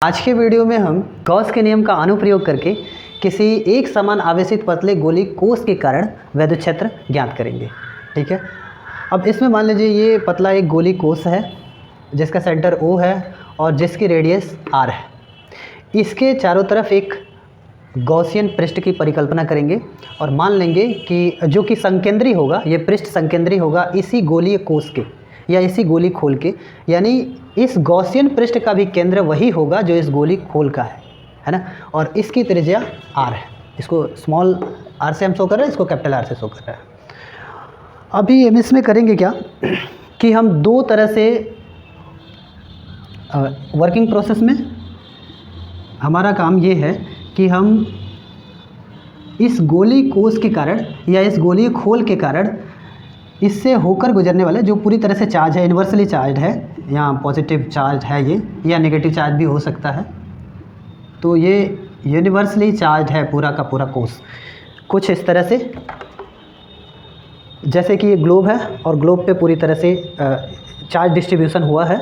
आज के वीडियो में हम गॉस के नियम का अनुप्रयोग करके किसी एक समान आवेशित पतले गोली कोष के कारण वैद्युत क्षेत्र ज्ञात करेंगे। ठीक है, अब इसमें मान लीजिए ये पतला एक गोली कोष है जिसका सेंटर O है और जिसकी रेडियस R है। इसके चारों तरफ एक गॉसियन पृष्ठ की परिकल्पना करेंगे और मान लेंगे कि जो कि संकेंद्री होगा, ये पृष्ठ संकेंद्री होगा इसी गोलीय कोष के या इसी गोली खोल के, यानी इस गॉसियन पृष्ठ का भी केंद्र वही होगा जो इस गोली खोल का है ना। और इसकी त्रिज्या R है। इसको स्मॉल r से हम शो कर रहे हैं, इसको कैपिटल R से शो कर रहे हैं। अभी हम इसमें करेंगे क्या कि हम दो तरह से वर्किंग प्रोसेस में हमारा काम ये है कि हम इस गोली कोष के कारण या इस गोलीय खोल के कारण इससे होकर गुजरने वाले जो पूरी तरह से चार्ज है, इन्वर्सली चार्ज है, यहाँ पॉजिटिव चार्ज है ये, या नेगेटिव चार्ज भी हो सकता है, तो ये यूनिवर्सली चार्ज है पूरा का पूरा कोष। कुछ इस तरह से जैसे कि ये ग्लोब है और ग्लोब पे पूरी तरह से चार्ज डिस्ट्रीब्यूशन हुआ है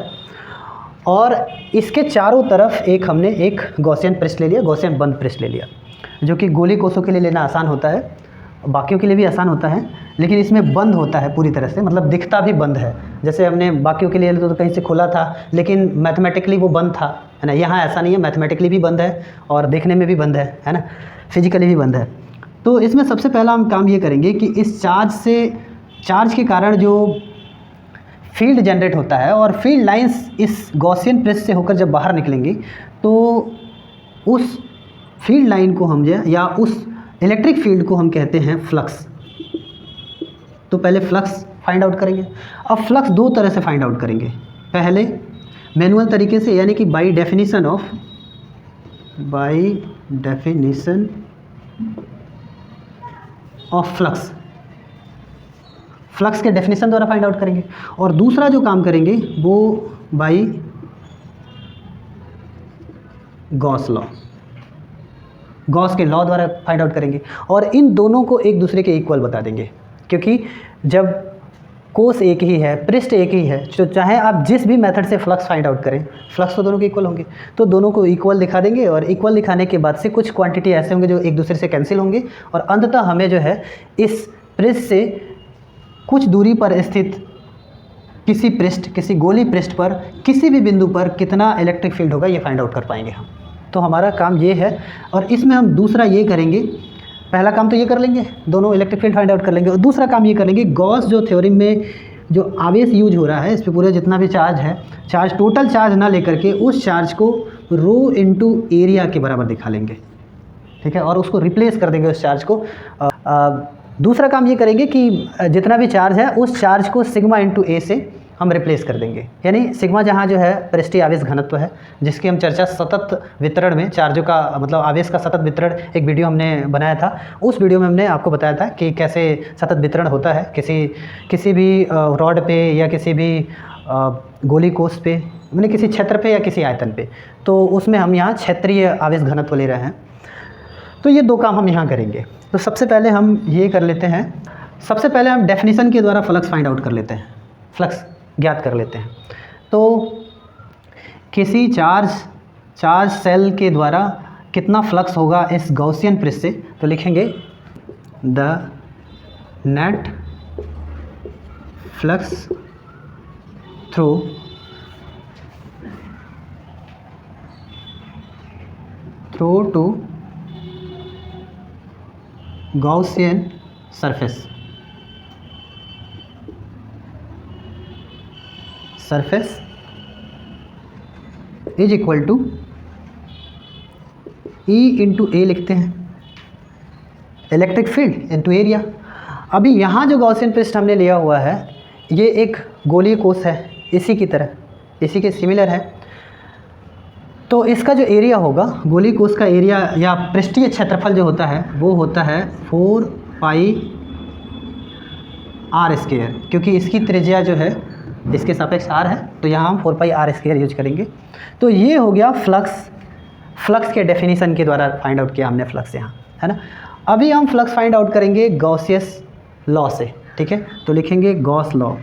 और इसके चारों तरफ हमने एक गॉसियन पृष्ठ ले लिया, गॉसियन बंद पृष्ठ ले लिया, जो कि गोली कोषों के लिए लेना आसान होता है, बाकियों के लिए भी आसान होता है, लेकिन इसमें बंद होता है पूरी तरह से, मतलब दिखता भी बंद है। जैसे हमने बाकियों के लिए तो कहीं से खुला था लेकिन मैथमेटिकली वो बंद था, है ना। यहाँ ऐसा नहीं है, मैथमेटिकली भी बंद है और देखने में भी बंद है ना, फिजिकली भी बंद है। तो इसमें सबसे पहला हम काम ये करेंगे कि इस चार्ज के कारण जो फील्ड जनरेट होता है और फील्ड लाइंस इस गॉसियन पृष्ठ से होकर जब बाहर निकलेंगी तो उस फील्ड लाइन को हम या उस इलेक्ट्रिक फील्ड को हम कहते हैं फ्लक्स। तो पहले फ्लक्स फाइंड आउट करेंगे। अब फ्लक्स दो तरह से फाइंड आउट करेंगे। पहले मैनुअल तरीके से, यानी कि बाय डेफिनेशन ऑफ फ्लक्स के डेफिनेशन द्वारा फाइंड आउट करेंगे। और दूसरा जो काम करेंगे वो बाय गॉस के लॉ द्वारा फाइंड आउट करेंगे। और इन दोनों को एक दूसरे के इक्वल बता देंगे, क्योंकि जब कोष एक ही है, पृष्ठ एक ही है, तो चाहे आप जिस भी मेथड से फ्लक्स फाइंड आउट करें, फ्लक्स तो दोनों के इक्वल होंगे। तो दोनों को इक्वल दिखा देंगे और इक्वल दिखाने के बाद से कुछ क्वांटिटी ऐसे होंगे जो एक दूसरे से कैंसिल होंगे और अंततः हमें जो है इस पृष्ठ से कुछ दूरी पर स्थित किसी गोली पृष्ठ पर किसी भी बिंदु पर कितना इलेक्ट्रिक फील्ड होगा ये फाइंड आउट कर पाएंगे हम। तो हमारा काम ये है और इसमें हम दूसरा ये करेंगे, पहला काम तो ये कर लेंगे, दोनों इलेक्ट्रिक फील्ड फाइंड आउट कर लेंगे, और दूसरा काम ये कर लेंगे, गॉस जो थ्योरम में जो आवेश यूज हो रहा है इस पे पूरे जितना भी चार्ज है, चार्ज टोटल चार्ज ना लेकर के उस चार्ज को रो इनटू एरिया के बराबर दिखा लेंगे। ठीक है, और उसको रिप्लेस कर देंगे उस चार्ज को। दूसरा काम ये करेंगे कि जितना भी चार्ज है उस चार्ज को सिग्मा इंटू ए से हम रिप्लेस कर देंगे, यानी सिग्मा जहाँ जो है पृष्ठीय आवेश घनत्व है, जिसकी हम चर्चा सतत वितरण में, चार्जों का मतलब आवेश का सतत वितरण एक वीडियो हमने बनाया था। उस वीडियो में हमने आपको बताया था कि कैसे सतत वितरण होता है किसी भी रॉड पे या किसी भी गोली कोष पे, मैंने किसी क्षेत्र पे या किसी आयतन पे, तो उसमें हम यहाँ क्षेत्रीय आवेश घनत्व ले रहे हैं। तो ये दो काम हम यहाँ करेंगे। तो सबसे पहले हम ये कर लेते हैं, सबसे पहले हम डेफिनेशन के द्वारा फ्लक्स फाइंड आउट कर लेते हैं, फ्लक्स ज्ञात कर लेते हैं। तो किसी चार्ज सेल के द्वारा कितना फ्लक्स होगा इस गॉसियन पृष्ठ से, तो लिखेंगे the net flux through to Gaussian surface is equal to E into A लिखते हैं, इलेक्ट्रिक फील्ड इंटू एरिया। अभी यहाँ जो गॉसियन पृष्ठ हमने लिया हुआ है ये एक गोलीय कोष है, इसी की तरह, इसी के सिमिलर है। तो इसका जो एरिया होगा, गोलीय कोष का एरिया या पृष्ठीय क्षेत्रफल जो होता है वो होता है 4πr², क्योंकि इसकी त्रिज्या जो है इसके सापेक्ष r है, तो यहाँ हम 4πr² यूज करेंगे। तो ये हो गया फ्लक्स के डेफिनेशन के द्वारा फाइंड आउट किया हमने फ्लक्स यहाँ, है ना। अभी हम फ्लक्स फाइंड आउट करेंगे गॉसियस लॉ से। ठीक है, तो लिखेंगे गॉस लॉ,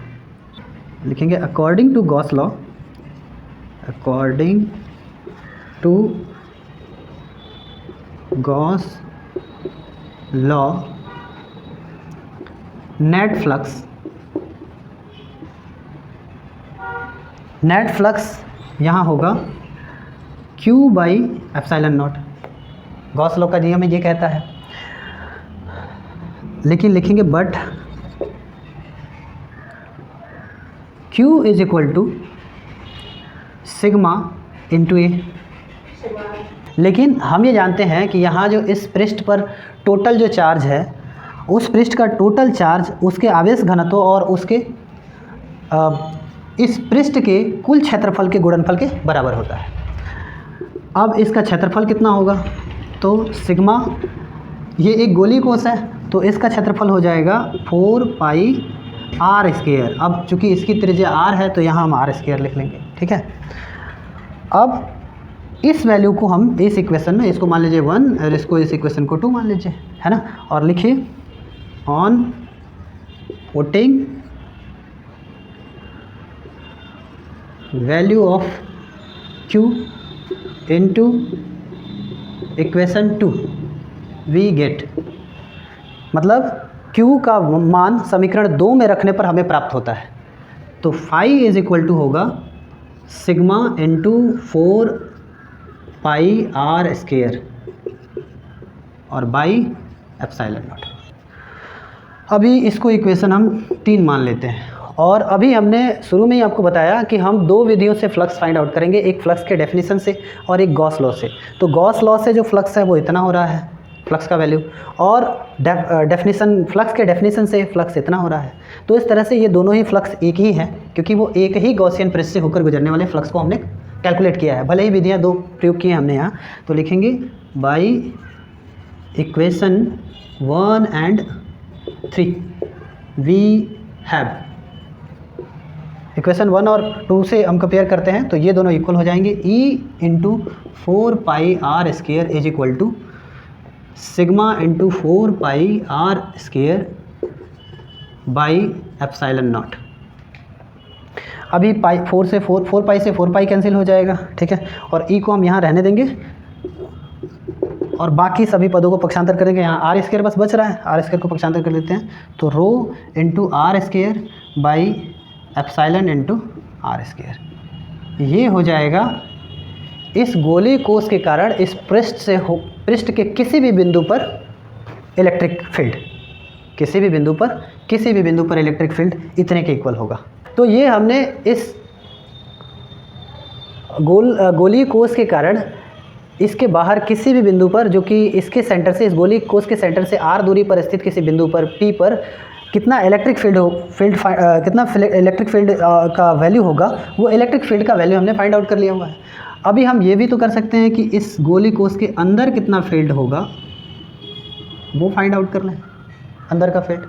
लिखेंगे according to Gauss law, according to Gauss law net flux यहाँ होगा Q by epsilon not. Gauss law का नियम ये कहता है, लेकिन लिखेंगे but Q is equal to sigma into A. लेकिन हम ये जानते हैं कि यहाँ जो इस पृष्ठ पर टोटल जो चार्ज है, उस पृष्ठ का टोटल चार्ज उसके आवेश घनत्व और उसके इस पृष्ठ के कुल क्षेत्रफल के गुणनफल के बराबर होता है। अब इसका क्षेत्रफल कितना होगा, तो सिग्मा, ये एक गोली कोश है तो इसका क्षेत्रफल हो जाएगा 4 पाई आर स्क्वायर। अब चूँकि इसकी त्रिज्या r है तो यहाँ हम आर स्क्वायर लिख लेंगे, ठीक है। अब इस वैल्यू को हम इस इक्वेशन में, इसको मान लीजिए 1 और इसको इस इक्वेशन को 2 मान लीजिए, है ना। और लिखिए on putting value of Q into equation 2 we get, मतलब Q का मान समीकरण 2 में रखने पर हमें प्राप्त होता है। तो फाई इज इक्वल टू होगा sigma into 4 pi r square और बाई एप्सिलॉन नॉट। अभी इसको इक्वेशन हम 3 मान लेते हैं। और अभी हमने शुरू में ही आपको बताया कि हम 2 विधियों से फ्लक्स फाइंड आउट करेंगे, एक फ्लक्स के डेफिनेशन से और एक गॉस लॉ से। तो गॉस लॉ से जो फ्लक्स है वो इतना हो रहा है, फ्लक्स का वैल्यू, और डेफिनेशन, फ्लक्स के डेफिनेशन से फ्लक्स इतना हो रहा है। तो इस तरह से ये दोनों ही फ्लक्स एक ही है, क्योंकि वो एक ही गॉसियन पृष्ठ से होकर गुजरने वाले फ्लक्स को हमने कैलकुलेट किया है। भले ही विधियाँ 2 प्रयोग की हैं हमने यहाँ। तो लिखेंगे by equation 1 and 3 we have, equation 1 और 2 से हम कंपेयर करते हैं तो ये दोनों इक्वल हो जाएंगे। E into 4 pi r square is equal to sigma into 4 pi r square by epsilon naught. अभी पाई 4 पाई से 4 पाई कैंसिल हो जाएगा, ठीक है। और E को हम यहाँ रहने देंगे और बाकी सभी पदों को पक्षांतर करेंगे। यहाँ आर स्क्वायर बस बच रहा है, आर स्क्वायर को पक्षांतर कर लेते हैं। तो rho into R square by epsilon into R square, ये हो जाएगा इस गोली कोश के कारण इस पृष्ठ के किसी भी बिंदु पर इलेक्ट्रिक फील्ड, किसी भी बिंदु पर इलेक्ट्रिक फील्ड इतने के इक्वल होगा। तो ये हमने इस गोली कोश के कारण इसके बाहर किसी भी बिंदु पर, जो कि इसके सेंटर से, इस गोली कोश के सेंटर से r दूरी पर स्थित किसी बिंदु पर P पर कितना इलेक्ट्रिक फील्ड का वैल्यू होगा, वो इलेक्ट्रिक फील्ड का वैल्यू हमने फाइंड आउट कर लिया हुआ है। अभी हम ये भी तो कर सकते हैं कि इस गोली कोश के अंदर कितना फील्ड होगा वो फाइंड आउट कर लें, अंदर का फील्ड।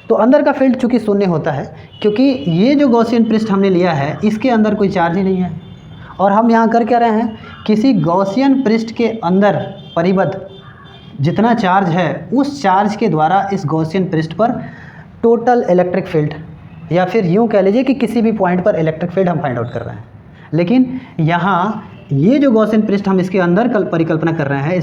तो अंदर का फील्ड चूँकि शून्य होता है, क्योंकि ये जो गॉसियन पृष्ठ हमने लिया है इसके अंदर कोई चार्ज ही नहीं है। और हम यहाँ कर क्या रहे हैं, किसी गॉसियन पृष्ठ के अंदर परिबद्ध जितना चार्ज है उस चार्ज के द्वारा इस गॉसियन पृष्ठ पर टोटल इलेक्ट्रिक फील्ड, या फिर यूँ कह लीजिए कि किसी भी पॉइंट पर इलेक्ट्रिक फील्ड हम फाइंड आउट कर रहे हैं। लेकिन यहाँ ये जो गॉसियन पृष्ठ हम इसके अंदर परिकल्पना कर रहे हैं,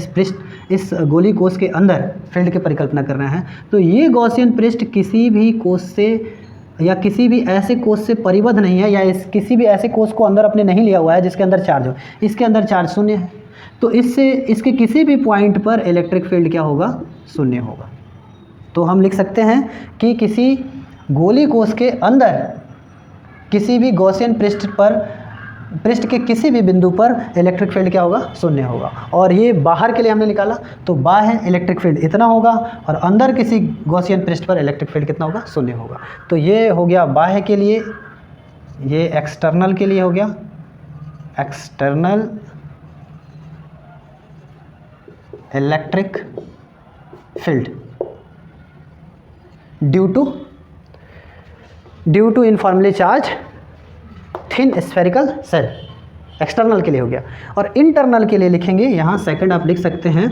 इस गोली कोश के अंदर फील्ड की परिकल्पना कर रहे हैं, तो ये गॉसियन पृष्ठ किसी भी कोश से या किसी भी ऐसे कोश से परिबद्ध नहीं है, या किसी भी ऐसे कोश को अंदर अपने नहीं लिया हुआ है जिसके अंदर चार्ज हो। इसके अंदर चार्ज शून्य है, तो इससे इसके किसी भी पॉइंट पर इलेक्ट्रिक फील्ड क्या होगा, शून्य होगा। तो हम लिख सकते हैं कि किसी गोली कोश के अंदर किसी भी गॉसियन पृष्ठ के किसी भी बिंदु पर इलेक्ट्रिक फील्ड क्या होगा, शून्य होगा। और ये बाहर के लिए हमने निकाला, तो बाह्य इलेक्ट्रिक फील्ड इतना होगा और अंदर किसी गॉसियन पृष्ठ पर इलेक्ट्रिक फील्ड कितना होगा, शून्य होगा। तो ये हो गया बाह्य के लिए, ये एक्सटर्नल के लिए हो गया, external electric field due to uniformly charge thin spherical shell, external के लिए हो गया। और इंटरनल के लिए लिखेंगे, यहाँ सेकंड आप लिख सकते हैं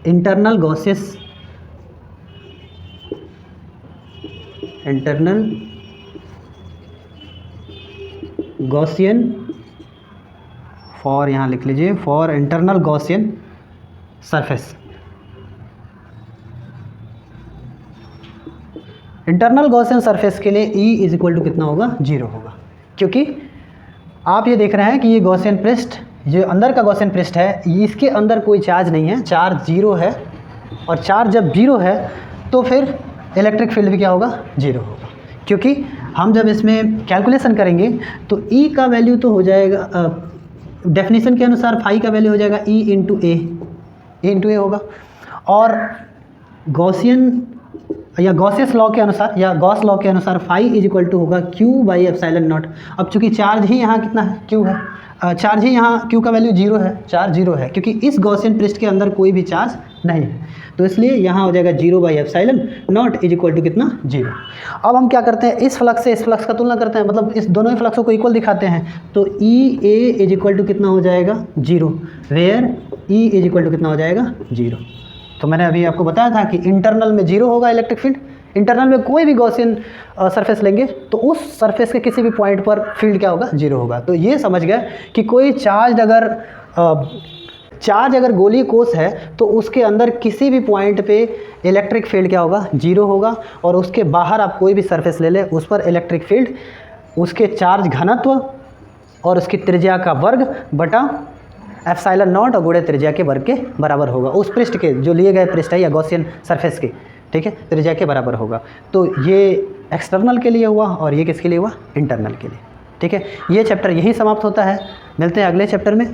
इंटरनल गॉसियस, इंटरनल गॉसियन, फॉर यहाँ लिख लीजिए, for internal Gaussian surface. Internal Gaussian surface के लिए E इज इक्वल टू कितना होगा, 0 होगा, क्योंकि आप ये देख रहे हैं कि ये गॉसियन पृष्ठ, जो अंदर का गॉसियन पृष्ठ है, इसके अंदर कोई चार्ज नहीं है, चार्ज 0 है, और चार्ज जब 0 है तो फिर इलेक्ट्रिक फील्ड भी क्या होगा, 0 होगा। क्योंकि हम जब इसमें कैलकुलेशन करेंगे तो E का वैल्यू तो हो जाएगा, डेफिनेशन के अनुसार फाई का वैल्यू हो जाएगा E इंटू ए होगा, और गॉसियन या गॉसियस लॉ के अनुसार या गॉस लॉ के अनुसार फाई इज इक्वल टू होगा Q बाई एप्सिलॉन नॉट। अब चूंकि चार्ज ही यहाँ कितना है, Q है, चार्ज ही यहाँ Q का वैल्यू 0 है, चार्ज 0 है, क्योंकि इस गॉसियन पृष्ठ के अंदर कोई भी चार्ज नहीं है, तो इसलिए यहाँ हो जाएगा 0 by epsilon naught is equal to कितना, 0। अब हम क्या करते हैं, इस फ्लक्स से इस फ्लक्स का तुलना करते हैं, मतलब इस दोनों ही फ्लक्सों को इक्वल दिखाते हैं, तो E A is equal to कितना हो जाएगा, 0, where E is equal to कितना हो जाएगा, 0। तो मैंने अभी आपको बताया था कि इंटरनल में 0 होगा इलेक्ट्रिक फील्ड, इंटरनल में कोई भी गॉसियन सरफेस लेंगे तो उस सरफेस के किसी भी पॉइंट पर फील्ड क्या होगा, 0 होगा। तो ये समझ गए कि कोई चार्ज अगर गोलीय कोश है तो उसके अंदर किसी भी पॉइंट पे इलेक्ट्रिक फील्ड क्या होगा, 0 होगा, और उसके बाहर आप कोई भी सरफेस ले लें उस पर इलेक्ट्रिक फील्ड उसके चार्ज घनत्व और उसकी त्रिज्या का वर्ग बटा एप्सिलॉन नॉट और गुणे त्रिज्या के वर्ग के बराबर होगा, उस पृष्ठ के, जो लिए गए पृष्ठ है या गॉसियन सरफेस के, ठीक है, त्रिज्या के बराबर होगा। तो ये एक्सटर्नल के लिए हुआ और ये किसके लिए हुआ, इंटरनल के लिए, ठीक है। ये चैप्टर यही समाप्त होता है, मिलते हैं अगले चैप्टर में।